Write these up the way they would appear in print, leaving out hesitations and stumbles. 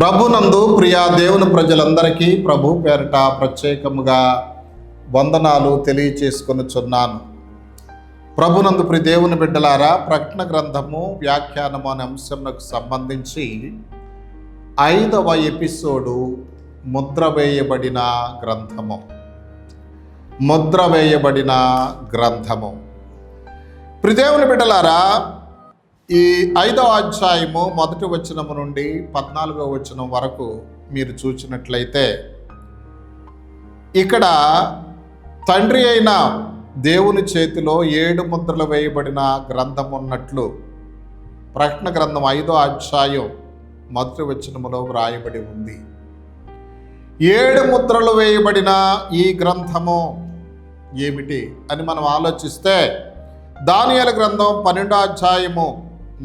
ప్రభునందు ప్రియా దేవుని ప్రజలందరికీ ప్రభు పేరిట ప్రత్యేకముగా వందనాలు తెలియచేసుకొనుచున్నాను. ప్రభునందు ప్రియ దేవుని బిడ్డలారా, ప్రకటన గ్రంథము వ్యాఖ్యానము అనే అంశంకు సంబంధించి 5వ ఎపిసోడు ముద్ర వేయబడిన గ్రంథము. ప్రియ దేవుని బిడ్డలారా, ఈ 5వ అధ్యాయము 1వ వచనము నుండి 14వ వచనం వరకు మీరు చూసినట్లయితే, ఇక్కడ తండ్రి అయిన దేవుని చేతిలో 7 ముద్రలు వేయబడిన గ్రంథం ఉన్నట్లు ప్రకటన గ్రంథం 5వ అధ్యాయం 1వ వచనములో వ్రాయబడి ఉంది. 7 ముద్రలు వేయబడిన ఈ గ్రంథము ఏమిటి అని మనం ఆలోచిస్తే, దానియేలు గ్రంథం 12వ అధ్యాయము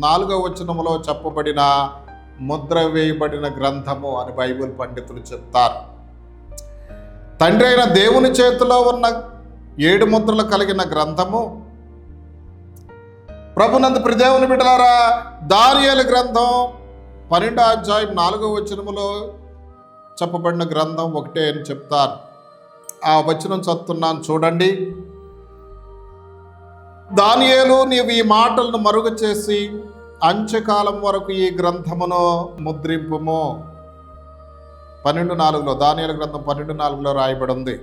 4వ వచనములో చెప్పబడిన ముద్ర వేయబడిన గ్రంథము అని బైబిల్ పండితులు చెప్తారు. తండ్రి అయిన దేవుని చేతిలో ఉన్న 7 ముద్రలు కలిగిన గ్రంథము. ప్రభునందు ప్రియ దేవుని బిడ్డలారా, దానియేలు గ్రంథం 12వ అధ్యాయం 4వ వచనములో చెప్పబడిన గ్రంథం ఒకటే అని చెప్తారు. ఆ వచనం చదువుతున్నాను, చూడండి. దానియేలు, నీవు ఈ మాటలను మరుగు చేసి అంత్యకాలం వరకు ఈ గ్రంథమును ముద్రింపుము. 12:4లో, దానియేలు గ్రంథం 12:4లో రాయబడి ఉంది.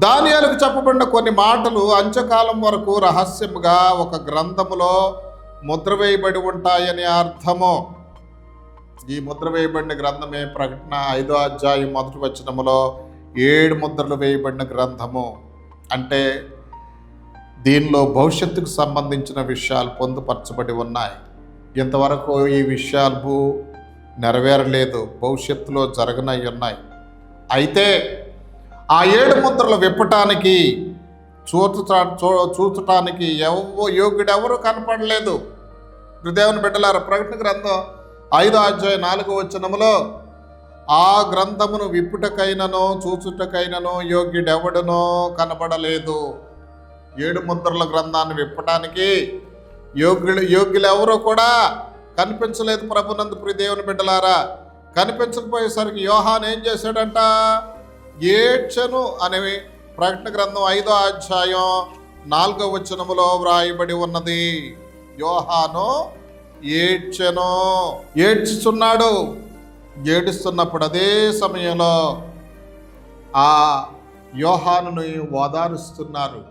దానియేలుకు చెప్పబడిన కొన్ని మాటలు అంత్యకాలం వరకు రహస్యముగా ఒక గ్రంథములో ముద్ర వేయబడి ఉంటాయని అర్థము. ఈ ముద్ర వేయబడిన గ్రంథమే ప్రకటన 5వ అధ్యాయం 1వ వచనములో 7 ముద్రలు వేయబడిన గ్రంథము. అంటే దీనిలో భవిష్యత్తుకు సంబంధించిన విషయాలు పొందుపరచబడి ఉన్నాయి. ఇంతవరకు ఈ విషయాలు నెరవేరలేదు, భవిష్యత్తులో జరగనై ఉన్నాయి. అయితే ఆ 7 ముద్రలు విప్పటానికి చూచటానికి యోగ్యుడెవరూ కనపడలేదు. దేవుని బిడ్డలారా, ప్రకటన గ్రంథం 5వ అధ్యాయం 4వ వచనములో, ఆ గ్రంథమును విప్పుటకైనను చూచుటకైనను యోగ్యుడెవడనో కనపడలేదు. 7 ముద్రల గ్రంథాన్ని విప్పటానికి యోగ్యులు ఎవరో కూడా కనిపించలేదు. ప్రభునందు ప్రియ దేవుని బిడ్డలారా, కనిపించకపోయేసరికి యోహాను ఏం చేశాడంట? ఏడ్చెను అనే ప్రకటన గ్రంథం 5వ అధ్యాయం 4వ వచనములో వ్రాయబడి ఉన్నది. యోహాను ఏడ్చెను, ఏడ్చుచున్నాడు. ఏడుస్తున్నప్పుడు అదే సమయంలో ఆ యోహానుని ఓదారుస్తున్నారు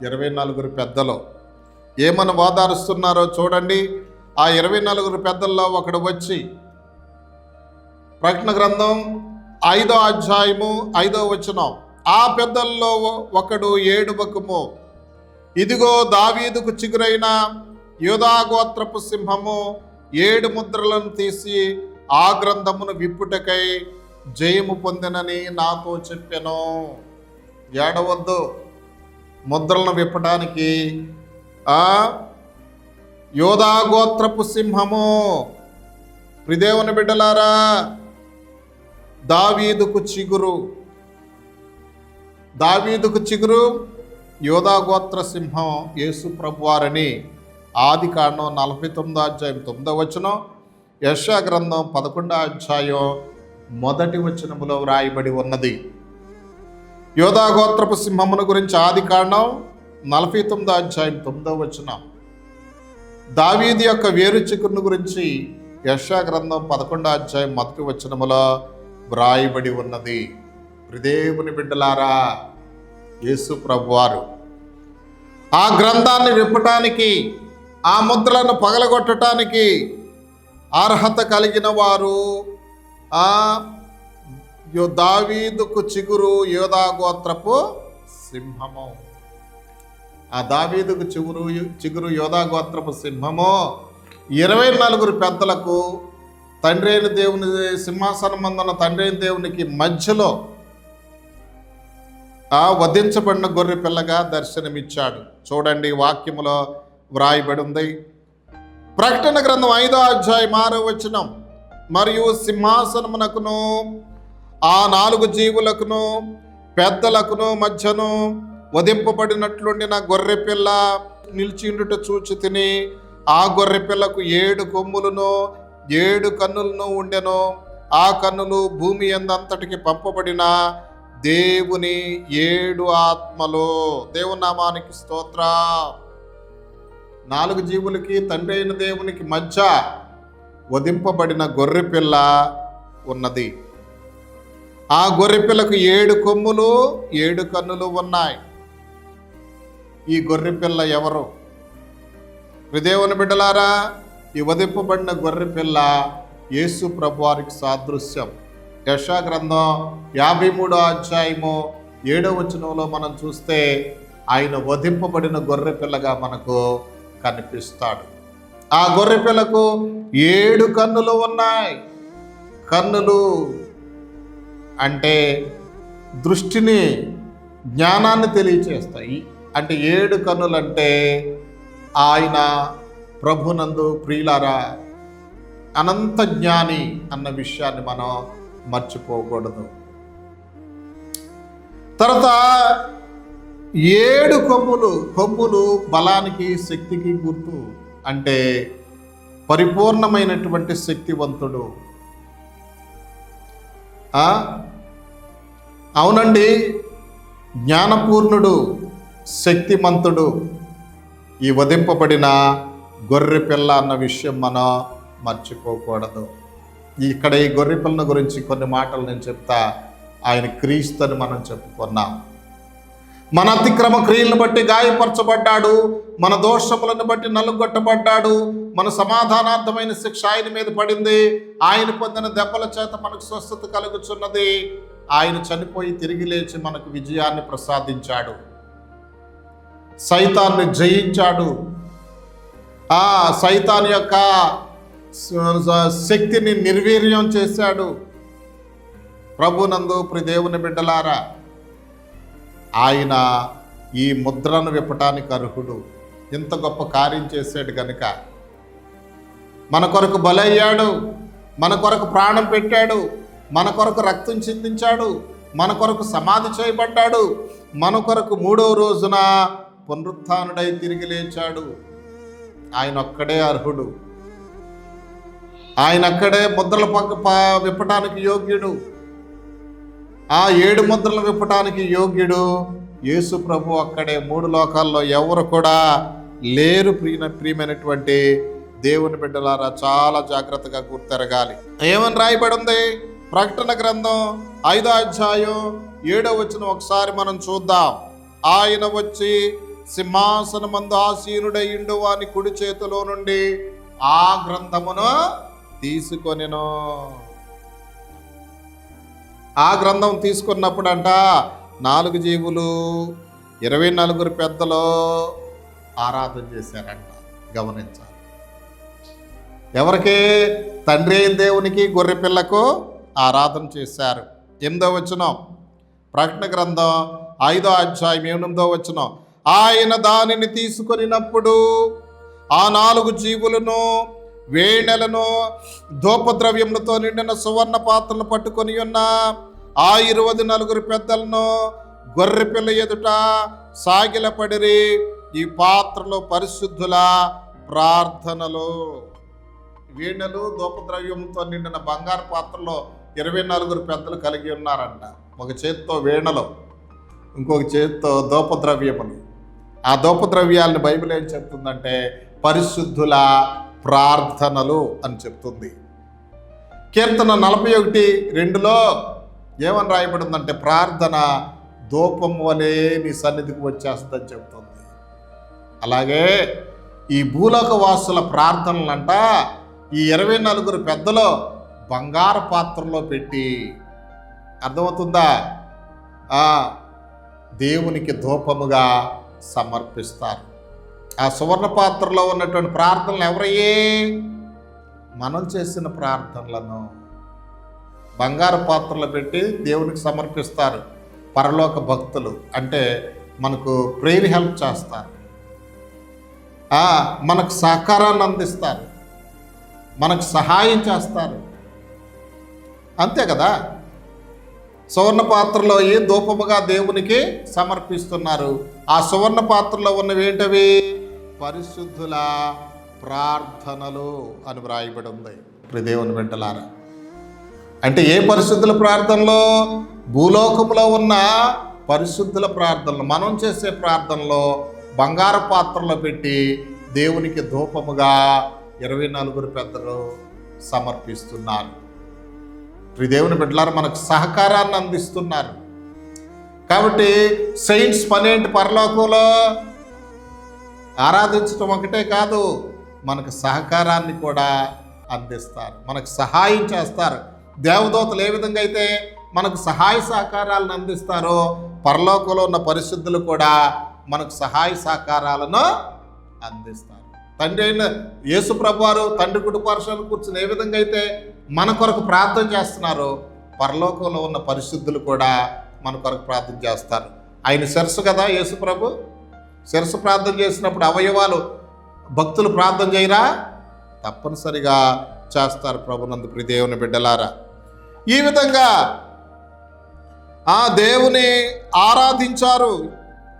24 పెద్దలు. ఏమని ఓదారుస్తున్నారో చూడండి. ఆ 24 పెద్దల్లో ఒకడు వచ్చి, ప్రకటన గ్రంథం 5వ అధ్యాయము 5వ వచనం, ఆ పెద్దల్లో ఒకడు ఏడువకము, ఇదిగో దావీదుకు చిగురైన యూదా గోత్రపు సింహము 7 ముద్రలను తీసి ఆ గ్రంథమును విప్పుటకై జయము పొందినని నాతో చెప్పెను. ఏడవద్దు, ముద్రలను విప్పడానికి యోధా గోత్రపు సింహము. ప్రిదేవుని బిడ్డలారా, దావీదుకు చిగురు యోధా గోత్ర సింహం యేసు ప్రభువారని ఆదికాండం 49వ అధ్యాయం 9వ వచనం, యెషయా గ్రంథం 11వ అధ్యాయం 1వ వచనములో వ్రాయబడి ఉన్నది. యోధా గోత్రపు సింహమును గురించి ఆదికాండం 49వ అధ్యాయం 9వ వచనం, దావీదు యొక్క వేరు చిగురును గురించి యెషయా గ్రంథం 11వ అధ్యాయం 1వ వచనములో వ్రాయబడి ఉన్నది. దేవుని బిడ్డలారా, యేసు ప్రభువారు ఆ గ్రంథాన్ని విప్పటానికి, ఆ ముద్రలను పగలగొట్టడానికి అర్హత కలిగిన వారు దావీదుకు చిగురు యోధా గోత్రపు సింహము. ఆ దావీదుకు చిగురు యోధా గోత్రపు సింహము 24 పెద్దలకు తండ్రి అయిన దేవుని సింహాసనం మందున్న తండ్రి అయిన దేవునికి మధ్యలో వధించబడిన గొర్రె పిల్లగా దర్శనమిచ్చాడు. చూడండి, వాక్యములో వ్రాయబడి ఉంది. ప్రకటన గ్రంథం 5వ అధ్యాయం 6వ వచనం, మరియు సింహాసనమునకును ఆ 4 జీవులకును పెద్దలకును మధ్యను వధింపబడినట్లుండిన గొర్రె పిల్ల నిలిచిండుట చూచి తిని, ఆ గొర్రె పిల్లకు 7 కొమ్ములను 7 కన్నులను ఉండెను. ఆ కన్నులు భూమి యందంతటికి పంపబడిన దేవుని 7 ఆత్మలు. దేవుని నామానికి స్తోత్ర. 4 జీవులకి తండ్రి అయిన దేవునికి మధ్య వధింపబడిన గొర్రెపిల్ల ఉన్నది. ఆ గొర్రెపిల్లకు 7 కొమ్ములు 7 కన్నులు ఉన్నాయి. ఈ గొర్రెపిల్ల ఎవరు? దేవుని బిడ్డలారా, ఈ వధింపబడిన గొర్రెపిల్ల యేసు ప్రభువారికి సాదృశ్యం. యెషయా గ్రంథం 53వ అధ్యాయము 7వ వచనంలో మనం చూస్తే ఆయన వధింపబడిన గొర్రెపిల్లగా మనకు కనిపిస్తాడు. ఆ గొర్రెపిల్లకు 7 కన్నులు ఉన్నాయి. కన్నులు అంటే దృష్టిని, జ్ఞానాన్ని తెలియచేస్తాయి. అంటే 7 కన్నులు అంటే ఆయన ప్రభునందు ప్రియులారా అనంత జ్ఞాని అన్న విషయాన్ని మనం మర్చిపోకూడదు. తర్వాత 7 కొమ్ములు బలానికి, శక్తికి గుర్తు. అంటే పరిపూర్ణమైనటువంటి శక్తివంతుడు. అవునండి, జ్ఞానపూర్ణుడు, శక్తిమంతుడు ఈ వధింపబడిన గొర్రెపిల్ల అన్న విషయం మనం మర్చిపోకూడదు. ఇక్కడ ఈ గొర్రెపిల్లను గురించి కొన్ని మాటలు నేను చెప్తా. ఆయన క్రీస్తు అని మనం చెప్పుకున్నాం. మన అతిక్రమ క్రియలను బట్టి గాయపరచబడ్డాడు, మన దోషములను బట్టి నలుగొట్టబడ్డాడు, మన సమాధానార్థమైన శిక్ష ఆయన మీద పడింది. ఆయన పొందిన దెబ్బల చేత మనకు స్వస్థత కలుగుచున్నది. ఆయన చనిపోయి తిరిగి లేచి మనకు విజయాన్ని ప్రసాదించాడు, సైతాన్ని జయించాడు, ఆ సైతాన్ యొక్క శక్తిని నిర్వీర్యం చేశాడు. ప్రభునందు దేవుని బిడ్డలారా, ఆయన ఈ ముద్రను విప్పటానికి అర్హుడు. ఇంత గొప్ప కార్యం చేశాడు కనుక మన కొరకు బలయ్యాడు, మన కొరకు ప్రాణం పెట్టాడు, మన కొరకు రక్తం చిందించాడు, మన కొరకు సమాధి చేయబడ్డాడు, మన కొరకు 3వ రోజున పునరుత్థానుడై తిరిగి లేచాడు. ఆయన ఒక్కడే అర్హుడు. ఆయన అక్కడే ముద్రలు విప్పటానికి యోగ్యుడు. ఆ 7 ముద్రలు విప్పటానికి యోగ్యుడు యేసు ప్రభు. అక్కడే 3 లోకాల్లో ఎవరు కూడా లేరు. ప్రియమైనటువంటి దేవుని బిడ్డలారా, చాలా జాగ్రత్తగా గుర్తెరగాలి. ఏమని రాయబడి ఉంది? ప్రకటన గ్రంథం 5వ అధ్యాయం 7వ వచనం ఒకసారి మనం చూద్దాం. ఆయన వచ్చి సింహాసనమందు ఆసీనుడయ్యుండు వాని కుడి చేతిలో నుండి ఆ గ్రంథమును తీసుకొనెను. ఆ గ్రంథం తీసుకున్నప్పుడు అంట 4 జీవులు 24 పెద్దలు ఆరాధన చేశారంట. గమనించాలి. ఎవరికి? తండ్రి అయిన దేవునికి, గొర్రెపిల్లకు ఆరాధన చేశారు. 8వ వచనం, ప్రకటన గ్రంథం 5వ అధ్యాయం 8వ వచనం. ఆయన దానిని తీసుకొనినప్పుడు ఆ 4 జీవులను, వేణెలను, ధూపద్రవ్యములతో నిండిన సువర్ణ పాత్రలను పట్టుకొని ఉన్న ఆ 24 పెద్దలను గొర్రెపిల్ల ఎదుట సాగిలపడిరి. ఈ పాత్రలో పరిశుద్ధుల ప్రార్థనలు. వీణలు, ధూపద్రవ్యంతో నిండిన బంగారు పాత్రలో 24 పెద్దలు కలిగి ఉన్నారంట. ఒక చేత్తో వీణలు, ఇంకొక చేత్తో ధూపద్రవ్యములు. ఆ ధూపద్రవ్యాలను బైబిల్ ఏం చెప్తుందంటే పరిశుద్ధుల ప్రార్థనలు అని చెప్తుంది. కీర్తన 41:2లో ఏమని రాయబడిందంటే ప్రార్థన ధూపం వలె నీ సన్నిధికి వచ్చేస్తుందని చెప్తుంది. అలాగే ఈ భూలోక వాసుల ప్రార్థనలంట ఈ 24 పెద్దలు బంగారు పాత్రలో పెట్టి, అర్థమవుతుందా, దేవునికి ధూపముగా సమర్పిస్తారు. ఆ సువర్ణ పాత్రలో ఉన్నటువంటి ప్రార్థనలు ఎవరయ్యే? మనం చేసిన ప్రార్థనలను బంగారు పాత్రలో పెట్టి దేవునికి సమర్పిస్తారు. పరలోక భక్తులు అంటే మనకు ప్రేయర్ హెల్ప్ చేస్తారు, మనకు సహకారాన్ని అందిస్తారు, మనకు సహాయం చేస్తారు. అంతే కదా. సువర్ణ పాత్రలో ఏ ధూపముగా దేవునికి సమర్పిస్తున్నారు. ఆ సువర్ణ పాత్రలో ఉన్నవి ఏంటవి? పరిశుద్ధుల ప్రార్థనలు అని వ్రాయబడి ఉంది. దేవుని బిడ్డలారా, అంటే ఏ పరిశుద్ధుల ప్రార్థనలో? భూలోకంలో ఉన్న పరిశుద్ధుల ప్రార్థనలు, మనం చేసే ప్రార్థనలో బంగారు పాత్రలో పెట్టి దేవునికి ధూపముగా 24 పెద్దలు సమర్పిస్తున్నారు. దేవుని బిడ్డలారా, మనకు సహకారాన్ని అందిస్తున్నారు. కాబట్టి సెయింట్స్ పనేంటి? పరలోకంలో ఆరాధించడం ఒకటే కాదు, మనకు సహకారాన్ని కూడా అందిస్తారు, మనకు సహాయం చేస్తారు. దేవదూతలు ఏ విధంగా అయితే మనకు సహాయ సహకారాలను అందిస్తారో, పరలోకంలో ఉన్న పరిశుద్ధులు కూడా మనకు సహాయ సహకారాలను అందిస్తారు. తండ్రి అయిన యేసు ప్రభువారు తండ్రి కుడిపార్శ్వాన కూర్చుని ఏ విధంగా అయితే మన కొరకు ప్రార్థన చేస్తున్నారో, పరలోకంలో ఉన్న పరిశుద్ధులు కూడా మన కొరకు ప్రార్థన చేస్తారు. ఆయన శిరస్సు కదా యేసు ప్రభు. శిరస్సు ప్రార్థన చేసినప్పుడు అవయవాలు భక్తులు ప్రార్థన చేయరా? తప్పనిసరిగా చేస్తారు ప్రభునందు ప్రియ దేవుని బిడ్డలారా. ఈ విధంగా ఆ దేవుని ఆరాధించారు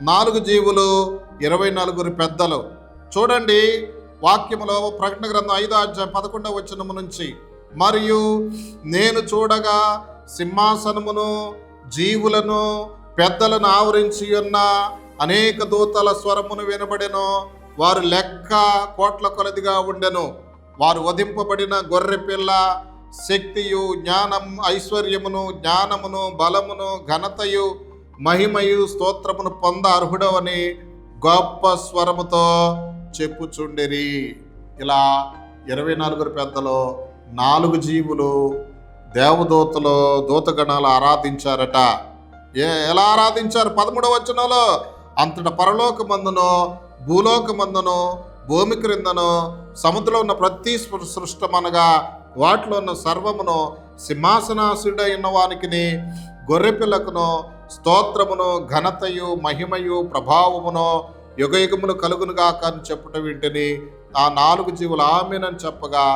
4 జీవులు, 24 పెద్దలు. చూడండి వాక్యములో ప్రకటన గ్రంథం 5వ అధ్యాయం 11వ వచనము నుంచి, మరియు నేను చూడగా సింహాసనమును జీవులను పెద్దలను ఆవరించి ఉన్న అనేక దూతల స్వరమును వినబడెను. వారు లెక్క కోట్ల కొలదిగా ఉండెను. వారు వధింపబడిన గొర్రె పిల్ల శక్తియు, జ్ఞానం, ఐశ్వర్యమును, జ్ఞానమును, బలమును, ఘనతయు, మహిమయు, స్తోత్రమును పొంద అర్హుడవని గొప్ప స్వరముతో చెప్పుచుండిరి. ఇలా 24 పెద్దలు, 4 జీవులు, దేవదూతలు, దూతగణాలు ఆరాధించారట. ఎలా ఆరాధించారు? 13వ వచనంలో, అంతట పరలోకమందును, భూలోకమందును, భూమి క్రిందను, సముద్రంలో ఉన్న ప్రతి సృష్టమనగా వాటిలో ఉన్న సర్వమును, సింహాసనాసుడైన వానికిని గొర్రెపిల్లకును స్తోత్రమును, ఘనతయు, మహిమయు, ప్రభావమును యుగయుగములు కలుగునుగాక అని చెప్పుట వింటిని. ఆ 4 జీవులు ఆమేనని చెప్పగా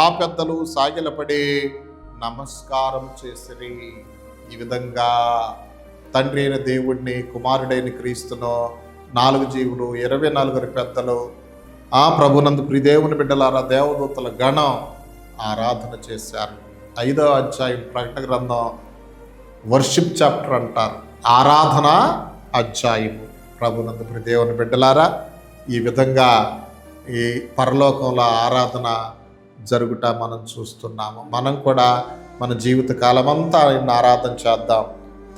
ఆ పెద్దలు సాగిలపడి నమస్కారం చేసిరి. ఈ విధంగా తండ్రి అయిన దేవుడిని, కుమారుడైన క్రీస్తును, 4 జీవులు, 24 పెద్దలు, ఆ ప్రభునందు ప్రియదేవుని బిడ్డలారా, దేవదూతల గణం ఆరాధన చేశారు. 5వ అధ్యాయం ప్రకటన గ్రంథం వర్షిప్ చాప్టర్ అంటారు, ఆరాధన అధ్యాయము. ప్రభునందు ప్రియదేవుని బిడ్డలారా, ఈ విధంగా ఈ పరలోకంలో ఆరాధన జరుగుట మనం చూస్తున్నాము. మనం కూడా మన జీవిత కాలమంతా ఆయన ఆరాధన చేద్దాం.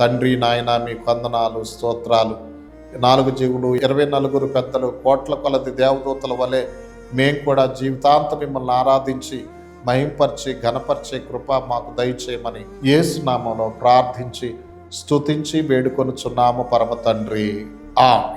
తండ్రి, నాయన మీకు వందనాలు, స్తోత్రాలు. 4 జీవులు, 24 పెద్దలు, కోట్ల కొలది దేవదూతల వలె మేము కూడా జీవితాంతం మిమ్మల్ని ఆరాధించి మహింపరిచి ఘనపరిచే కృప మాకు దయచేయమని యేసు నామములో ప్రార్థించి స్తుతించి వేడుకొనుచున్నాము పరమ తండ్రి. ఆమేన్.